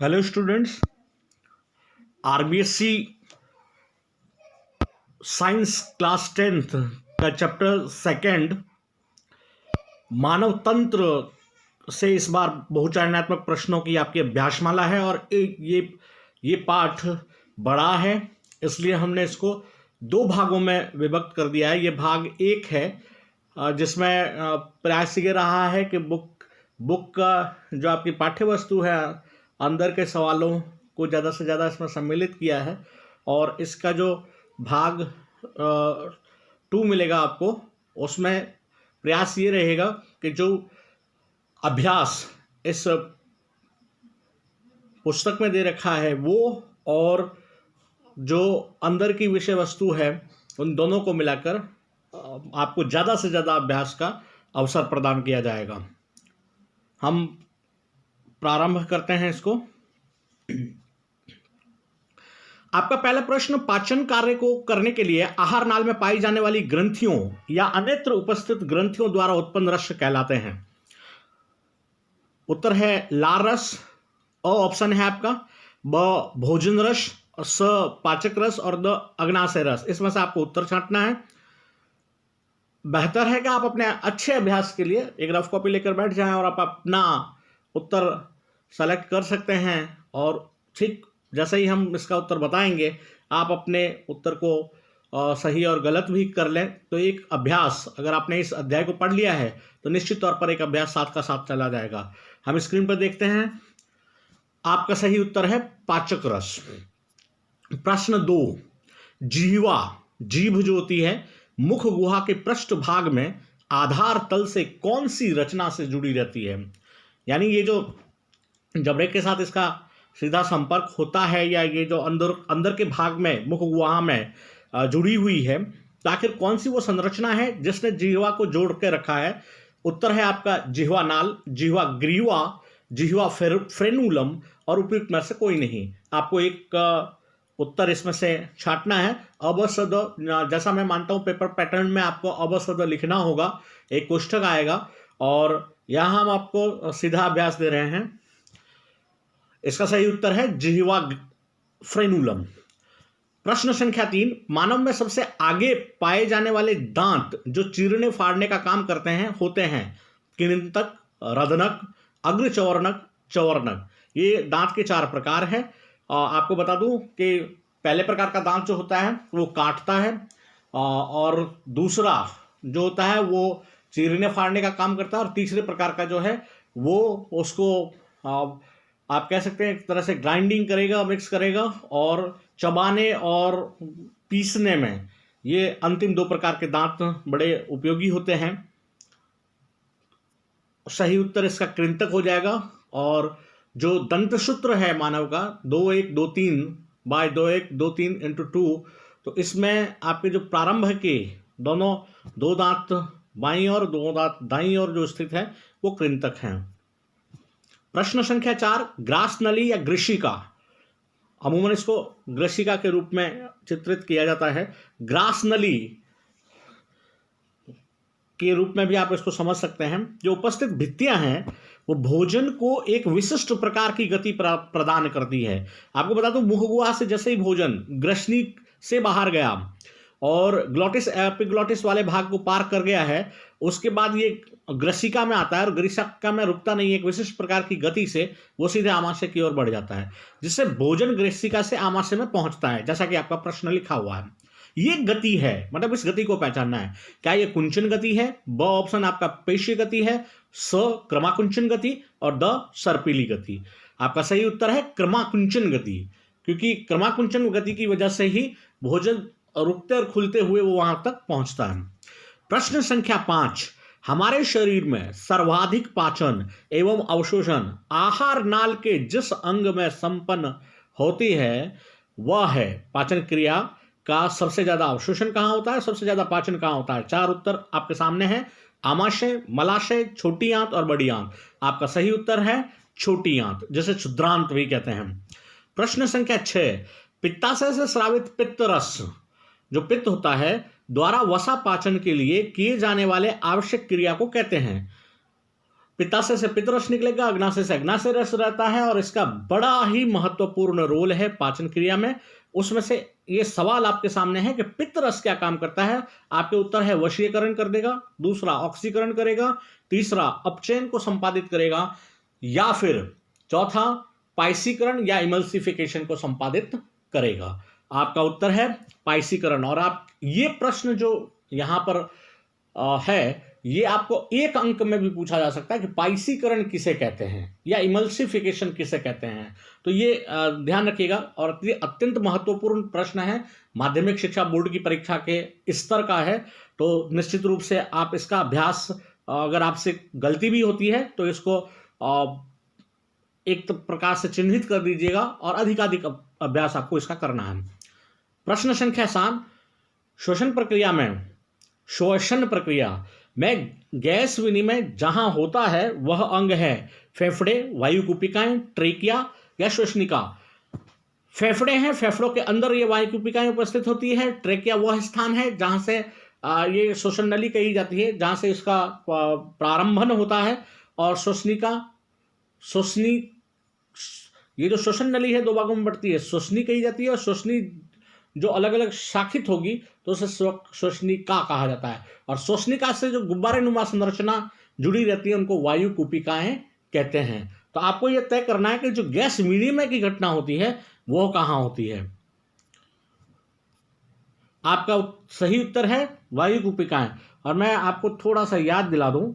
Hello students, RBSC science class 10th का chapter second मानव तंत्र से इस बार बहुचरणात्मक प्रश्नों की आपकी अभ्यासमाला है। और ये पाठ बड़ा है, इसलिए हमने इसको दो भागों में विभक्त कर दिया है। ये भाग एक है जिसमें प्रयास ये रहा है कि बुक का जो आपकी पाठ्य वस्तु है, अंदर के सवालों को ज़्यादा से ज़्यादा इसमें सम्मिलित किया है। और इसका जो भाग 2 मिलेगा आपको, उसमें प्रयास ये रहेगा कि जो अभ्यास इस पुस्तक में दे रखा है वो और जो अंदर की विषय वस्तु है, उन दोनों को मिलाकर आपको ज़्यादा से ज़्यादा अभ्यास का अवसर प्रदान किया जाएगा। हम प्रारंभ करते हैं इसको। आपका पहला प्रश्न, पाचन कार्य को करने के लिए आहार नाल में पाई जाने वाली ग्रंथियों या अन्यत्र उपस्थित ग्रंथियों द्वारा उत्पन्न रस कहलाते हैं। उत्तर है लार रस, अ ऑप्शन है आपका, ब भोजन रस, स पाचक रस और द अग्नाशय रस। इसमें से आपको उत्तर छांटना है। बेहतर है कि आप अपने अच्छे अभ्यास के लिए एक रफ कॉपी लेकर बैठ जाएं और आप अपना उत्तर सेलेक्ट कर सकते हैं। और ठीक जैसे ही हम इसका उत्तर बताएंगे, आप अपने उत्तर को सही और गलत भी कर लें। तो एक अभ्यास, अगर आपने इस अध्याय को पढ़ लिया है तो निश्चित तौर पर एक अभ्यास साथ का साथ चला जाएगा। हम स्क्रीन पर देखते हैं। आपका सही उत्तर है पाचक रस। प्रश्न 2, जिह्वा, जीभ जो होती है, मुख गुहा के पृष्ठ भाग में आधार तल से कौन सी रचना से जुड़ी रहती है? यानी ये जो जबड़े के साथ इसका सीधा संपर्क होता है, या ये जो अंदर के भाग में मुख गुहा में जुड़ी हुई है, तो आखिर कौन सी वो संरचना है जिसने जिह्वा को जोड़ के रखा है? उत्तर है आपका जिह्वा नाल, जिह्वा ग्रीवा, जिह्वा फ्रेनुलम और उपयुक्त में से कोई नहीं। आपको एक उत्तर इसमें से छांटना है। अबसद, जैसा मैं मानता हूं पेपर पैटर्न में आपको अबसद लिखना होगा, एक कोष्ठक आएगा और यहां हम आपको सीधा अभ्यास दे रहे हैं। इसका सही उत्तर है जिह्वा फ्रेनुलम। प्रश्न संख्या 3, मानव में सबसे आगे पाए जाने वाले दांत जो चीरने फाड़ने का काम करते हैं होते हैं? किणितक, रदनक, अग्रचौर्णक, चौर्णक। ये दांत के 4 प्रकार हैं। आपको बता दूं कि पहले प्रकार का दांत जो होता है वो काटता है, और दूसरा जो होता है वो चीरने फाड़ने का काम करता है, और तीसरे प्रकार का जो है वो उसको आप कह सकते हैं एक तरह से ग्राइंडिंग करेगा, मिक्स करेगा, और चबाने और पीसने में ये अंतिम 2 प्रकार के दांत बड़े उपयोगी होते हैं। सही उत्तर इसका कृंतक हो जाएगा। और जो दंतसूत्र है मानव का 2-1-2-3 बाय 2-1-2-3 × 2, तो इसमें आपके जो प्रारंभ के दोनों 2 दांत बाईं और 2 दांत दाईं और जो स्थित है वो कृंतक हैं। प्रश्न संख्या 4, ग्रास नली या ग्रशिका, अमूमन इसको ग्रशिका के रूप में चित्रित किया जाता है। ग्रास नली के रूप में भी आप इसको समझ सकते हैं। जो उपस्थित भित्तियां हैं वो भोजन को एक विशिष्ट प्रकार की गति प्रदान करती है। आपको बता दूं, मुख गुहा से जैसे ही भोजन ग्रसनी से बाहर गया और ग्लॉटिस एपिग्लॉटिस वाले भाग को पार कर गया है, उसके बाद ये ग्रसिका में आता है, और ग्रसिका में रुकता नहीं है। एक विशिष्ट प्रकार की गति से वो सीधे आमाशय की ओर बढ़ जाता है, जिससे भोजन ग्रसिका से आमाशय में पहुंचता है, जैसा कि आपका प्रश्न लिखा हुआ है। ये गति है, मतलब इस गति को पहचानना है। क्या ये कुंचन गति है? ब ऑप्शन आपका पेशीय गति है, स क्रमाकुंचन गति, और द सर्पिली गति। आपका सही उत्तर है क्रमाकुंचन गति, क्योंकि क्रमाकुंचन गति की वजह से ही भोजन रुकते और खुलते हुए वो वहां तक पहुंचता है। प्रश्न संख्या 5, हमारे शरीर में सर्वाधिक पाचन एवं अवशोषण आहार नाल के जिस अंग में संपन्न होती है वह है, पाचन क्रिया का सबसे ज्यादा अवशोषण कहां होता है, सबसे ज्यादा पाचन कहां होता है? 4 उत्तर आपके सामने हैं, आमाशय, मलाशय, छोटी आंत और बड़ी आंत। आपका सही उत्तर है छोटी आंत, जिसे क्षुद्रांत भी कहते हैं। प्रश्न संख्या 6, पित्ताशय से स्रावित पित्त रस, जो पित्त होता है, द्वारा वसा पाचन के लिए किए जाने वाले आवश्यक क्रिया को कहते हैं? पित्ताशय से पित्तरस निकलेगा, अग्नाशय से अग्नाशय रस रहता है और इसका बड़ा ही महत्वपूर्ण रोल है पाचन क्रिया में। उसमें से ये सवाल आपके सामने है कि पित्तरस क्या काम करता है। आपके उत्तर है वशीकरण कर देगा, दूसरा ऑक्सीकरण करेगा, तीसरा अपचयन को संपादित करेगा, या फिर चौथा पाइसीकरण या इमल्सिफिकेशन को संपादित करेगा। आपका उत्तर है पाइसीकरण। और आप ये प्रश्न जो यहां पर है, ये आपको एक अंक में भी पूछा जा सकता है कि पाइसीकरण किसे कहते हैं या इमल्सिफिकेशन किसे कहते हैं। तो ये ध्यान रखिएगा। और ये अत्यंत महत्वपूर्ण प्रश्न है, माध्यमिक शिक्षा बोर्ड की परीक्षा के स्तर का है। तो निश्चित रूप से आप इसका अभ्यास, अगर आपसे गलती भी होती है तो इसको एक प्रकार से चिन्हित कर दीजिएगा और अधिकाधिक अभ्यास आपको इसका करना है। प्रश्न संख्या 7, श्वसन प्रक्रिया में गैस विनिमय जहां होता है वह अंग है फेफड़े, वायुकुपिकाएं, ट्रेकिया या श्वसनिका। फेफड़े हैं, फेफड़ों के अंदर ये वायुकुपिकाएं उपस्थित होती है। ट्रेकिया वह स्थान है जहां से ये श्वसन नली कही जाती है, जहां से इसका प्रारंभन होता है। और ये जो श्वसन नली है दो भागों में बढ़ती है, श्वसनी कही जाती है, और श्वसनी जो अलग अलग शाखित होगी तो उसे श्वसनिका कहा जाता है। और श्वसनिका से जो गुब्बारे नुमा संरचना जुड़ी रहती है उनको वायुकुपिकाएं कहते हैं। तो आपको यह तय करना है कि जो गैस विनिमय की घटना होती है वो कहां होती है। आपका सही उत्तर है वायुकुपिकाएं। और मैं आपको थोड़ा सा याद दिला दूं,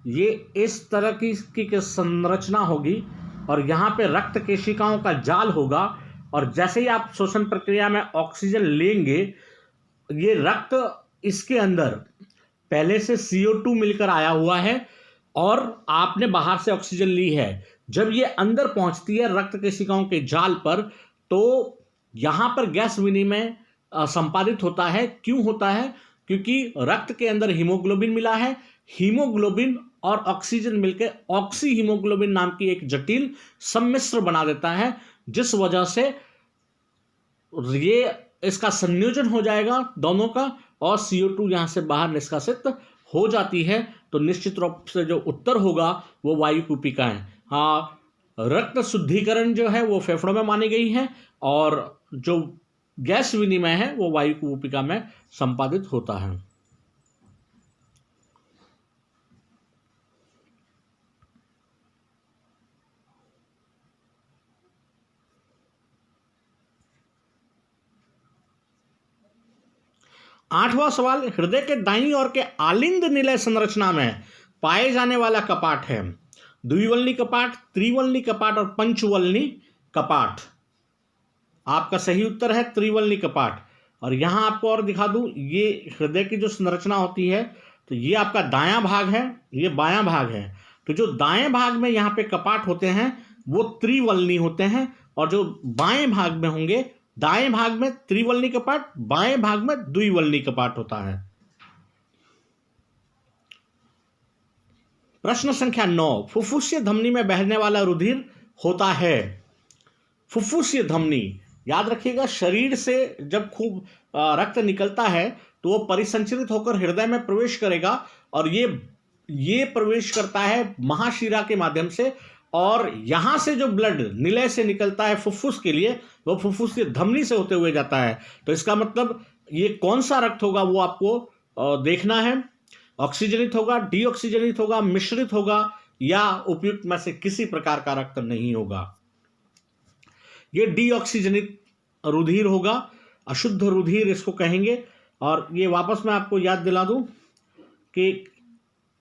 ये इस तरह की संरचना होगी और यहाँ पे रक्त केशिकाओं का जाल होगा। और जैसे ही आप श्वसन प्रक्रिया में ऑक्सीजन लेंगे, ये रक्त इसके अंदर पहले से CO2 मिलकर आया हुआ है और आपने बाहर से ऑक्सीजन ली है। जब ये अंदर पहुंचती है रक्त केशिकाओं के जाल पर, तो यहां पर गैस विनिमय संपादित होता है। क्यों होता है? क्योंकि रक्त के अंदर हीमोग्लोबिन मिला है। हीमोग्लोबिन और ऑक्सीजन मिलकर ऑक्सी हीमोग्लोबिन नाम की एक जटिल सम्मिश्र बना देता है, जिस वजह से ये इसका संयोजन हो जाएगा दोनों का और CO2 यहां से बाहर निष्कासित हो जाती है। तो निश्चित रूप से जो उत्तर होगा वो वायुकुपिकाएं। हाँ, रक्त शुद्धिकरण जो है वो फेफड़ों में मानी गई है और जो गैस विनिमय है वो वायुकुपिका में संपादित होता है। आठवां सवाल, हृदय के दाईं ओर के आलिंद निलय संरचना में पाए जाने वाला कपाट है द्विवल्नी कपाट, त्रिवल्नी कपाट और पंचवल्नी कपाट। आपका सही उत्तर है त्रिवल्नी कपाट। और यहां आपको और दिखा दूं, ये हृदय की जो संरचना होती है तो ये आपका दायां भाग है, ये बायां भाग है। तो जो दाएं भाग में यहाँ पे कपाट होते हैं वो त्रिवल्नी होते हैं और जो बाएं भाग में होंगे, दाएं भाग में त्रिवल्नी कपाट, बाएं भाग में द्विवल्नी कपाट होता है। प्रश्न संख्या 9, फुफ्फुसीय धमनी में बहने वाला रुधिर होता है। फुफ्फुसीय धमनी याद रखिएगा, शरीर से जब खूब रक्त निकलता है तो वो परिसंचरित होकर हृदय में प्रवेश करेगा और ये प्रवेश करता है महाशिरा के माध्यम से। और यहां से जो ब्लड निलय से निकलता है फुफ्फुस के लिए, वो फुफ्फुस की धमनी से होते हुए जाता है। तो इसका मतलब ये कौन सा रक्त होगा वो आपको देखना है। ऑक्सीजनित होगा, डीऑक्सीजनित होगा, मिश्रित होगा या उपयुक्त में से किसी प्रकार का रक्त नहीं होगा। ये डीऑक्सीजनित रुधिर होगा, अशुद्ध रुधिर इसको कहेंगे। और ये वापस मैं आपको याद दिला दूं कि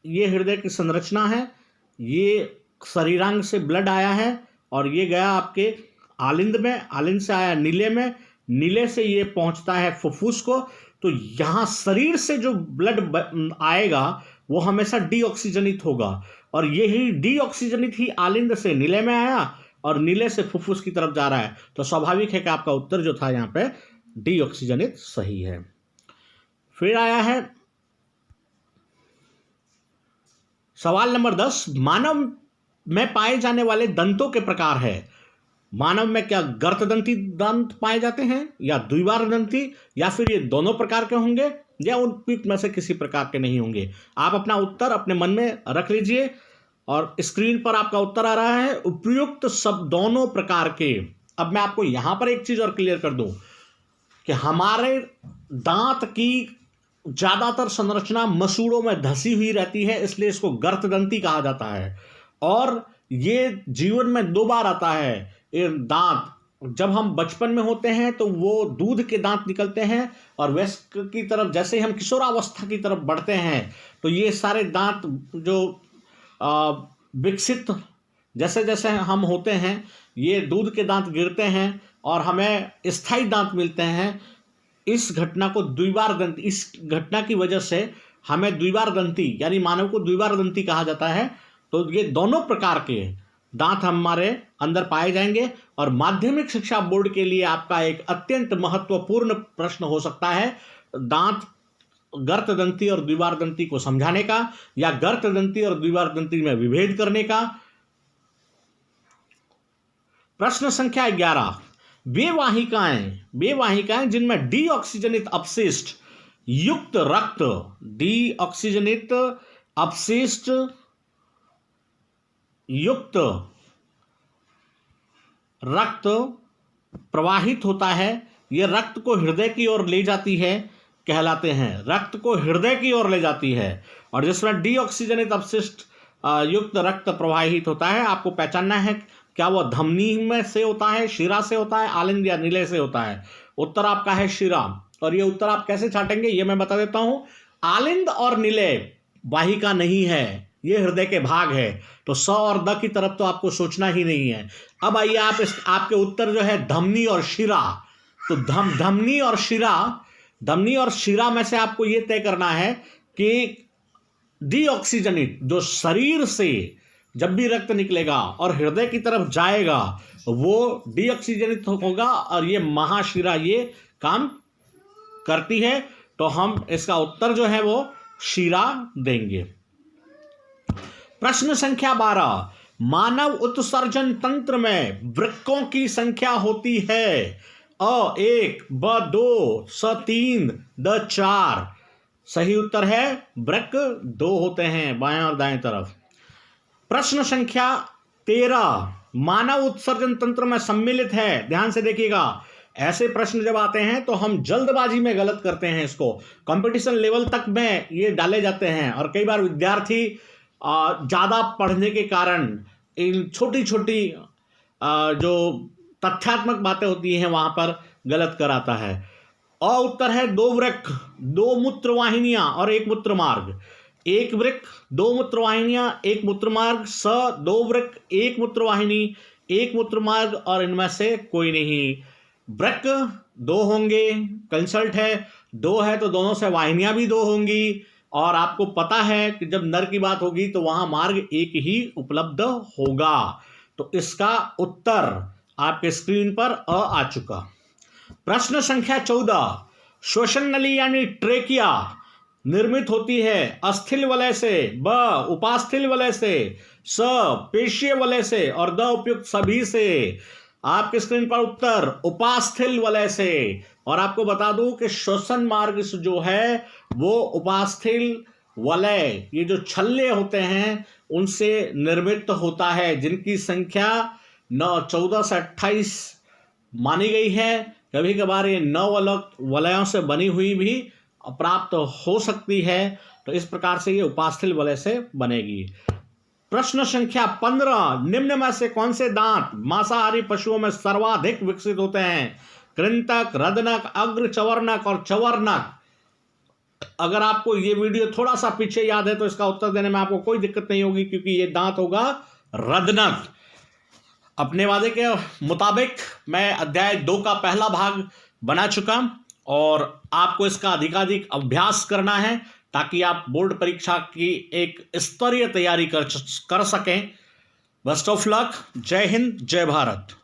ये हृदय की संरचना है, ये शरीरांग से ब्लड आया है और ये गया आपके आलिंद में, आलिंद से आया नीले में, नीले से ये पहुंचता है फुफ्फुस को। तो यहां शरीर से जो ब्लड आएगा वो हमेशा डीऑक्सीजनित होगा और यही डीऑक्सीजनित ही आलिंद से नीले में आया और नीले से फुफ्फुस की तरफ जा रहा है। तो स्वाभाविक है कि आपका उत्तर जो था यहाँ पे डीऑक्सीजनित सही है। फिर आया है सवाल नंबर 10, मानव में पाए जाने वाले दंतों के प्रकार है। मानव में क्या गर्तदंती दंत पाए जाते हैं या द्विबार दंती, या फिर ये दोनों प्रकार के होंगे या उन में से किसी प्रकार के नहीं होंगे। आप अपना उत्तर अपने मन में रख लीजिए और स्क्रीन पर आपका उत्तर आ रहा है उपयुक्त सब दोनों प्रकार के। अब मैं आपको यहां पर एक चीज और क्लियर कर दूं कि हमारे दांत की ज्यादातर संरचना मसूड़ों में धसी हुई रहती है, इसलिए इसको गर्तदंती कहा जाता है। और ये जीवन में 2 बार आता है। ये दांत जब हम बचपन में होते हैं तो वो दूध के दांत निकलते हैं, और वयस्क की तरफ जैसे ही हम किशोरावस्था की तरफ बढ़ते हैं तो ये सारे दांत जो विकसित जैसे जैसे हम होते हैं ये दूध के दांत गिरते हैं और हमें स्थायी दांत मिलते हैं। इस घटना को द्विबार दंती, इस घटना की वजह से हमें द्विबार दंती यानी मानव को द्विबार दंती कहा जाता है। तो ये दोनों प्रकार के दांत हमारे अंदर पाए जाएंगे। और माध्यमिक शिक्षा बोर्ड के लिए आपका एक अत्यंत महत्वपूर्ण प्रश्न हो सकता है दांत गर्तदंती और द्विबार दंती को समझाने का, या गर्तदंती और द्विबार दंती में विभेद करने का। प्रश्न संख्या 11, वे वाहिकाएं जिनमें डीऑक्सीजनित अपशिष्ट युक्त रक्त, डीऑक्सीजनित अपशिष्ट युक्त रक्त प्रवाहित होता है, यह रक्त को हृदय की ओर ले जाती है, कहलाते हैं। रक्त को हृदय की ओर ले जाती है। और जिसमें डीऑक्सीजनित अपशिष्ट युक्त रक्त प्रवाहित होता है, आपको पहचानना है क्या वह धमनी में से होता है, शिरा से होता है, आलिंद या निलय से होता है। उत्तर आपका है शिरा। और ये उत्तर आप कैसे छाटेंगे ये मैं बता देता हूं। आलिंद और निलय वाहिका नहीं है, ये हृदय के भाग है। तो स और द की तरफ तो आपको सोचना ही नहीं है। अब आइए आप आपके उत्तर जो है धमनी और शिरा। तो धमनी और शिरा में से आपको यह तय करना है कि डीऑक्सीजनित जो शरीर से जब भी रक्त निकलेगा और हृदय की तरफ जाएगा वो डीऑक्सीजनित होगा, और ये महाशिरा ये काम करती है। तो हम इसका उत्तर जो है वो शिरा देंगे। प्रश्न संख्या 12, मानव उत्सर्जन तंत्र में वृक्कों की संख्या होती है अ 1, ब 2, स 3, द 4। सही उत्तर है वृक्क 2 होते हैं बाएं और दाएं तरफ। प्रश्न संख्या 13, मानव उत्सर्जन तंत्र में सम्मिलित है। ध्यान से देखिएगा, ऐसे प्रश्न जब आते हैं तो हम जल्दबाजी में गलत करते हैं। इसको कंपटीशन लेवल तक में ये डाले जाते हैं, और कई बार विद्यार्थी ज़्यादा पढ़ने के कारण इन छोटी छोटी जो तथ्यात्मक बातें होती हैं वहाँ पर गलत कराता है। उत्तर है 2 वृक्क, 2 मूत्रवाहिनियाँ और 1 मूत्रमार्ग। 1 वृक्क, 2 मूत्रवाहिनियाँ, 1 मूत्रमार्ग। स 2 वृक्क, 1 मूत्रवाहिनी, 1 मूत्रमार्ग, और इनमें से कोई नहीं। वृक्क 2 होंगे, कंसल्ट है 2 है तो दोनों से वाहिनियां भी 2 होंगी। और आपको पता है कि जब नर की बात होगी तो वहां मार्ग 1 ही उपलब्ध होगा। तो इसका उत्तर आपके स्क्रीन पर आ चुका। प्रश्न संख्या 14, श्वसन नली यानी ट्रेकिया निर्मित होती है अस्थिल वलय से, ब उपास्थल वलय से, स पेशीय वलय से, और द उपयुक्त सभी से। आपके स्क्रीन पर उत्तर उपास्थल वलय से। और आपको बता दूं कि श्वसन मार्ग जो है वो उपास्थल वलय, ये जो छल्ले होते हैं उनसे निर्मित होता है, जिनकी संख्या 14 से 28 मानी गई है। कभी कभार ये 9 अलग वलयों से बनी हुई भी प्राप्त हो सकती है। तो इस प्रकार से ये उपास्थल वलय से बनेगी। प्रश्न संख्या 15, निम्न में से कौन से दांत मांसाहारी पशुओं में सर्वाधिक विकसित होते हैं? कृंतक, रदनक, अग्र चवर्णक और चवर्णक। अगर आपको ये वीडियो थोड़ा सा पीछे याद है तो इसका उत्तर देने में आपको कोई दिक्कत नहीं होगी, क्योंकि ये दांत होगा रदनक। अपने वादे के मुताबिक मैं अध्याय 2 का पहला भाग बना चुका, और आपको इसका अधिकाधिक अभ्यास करना है ताकि आप बोर्ड परीक्षा की एक स्तरीय तैयारी कर सकें। Best of luck. जय हिंद, जय भारत।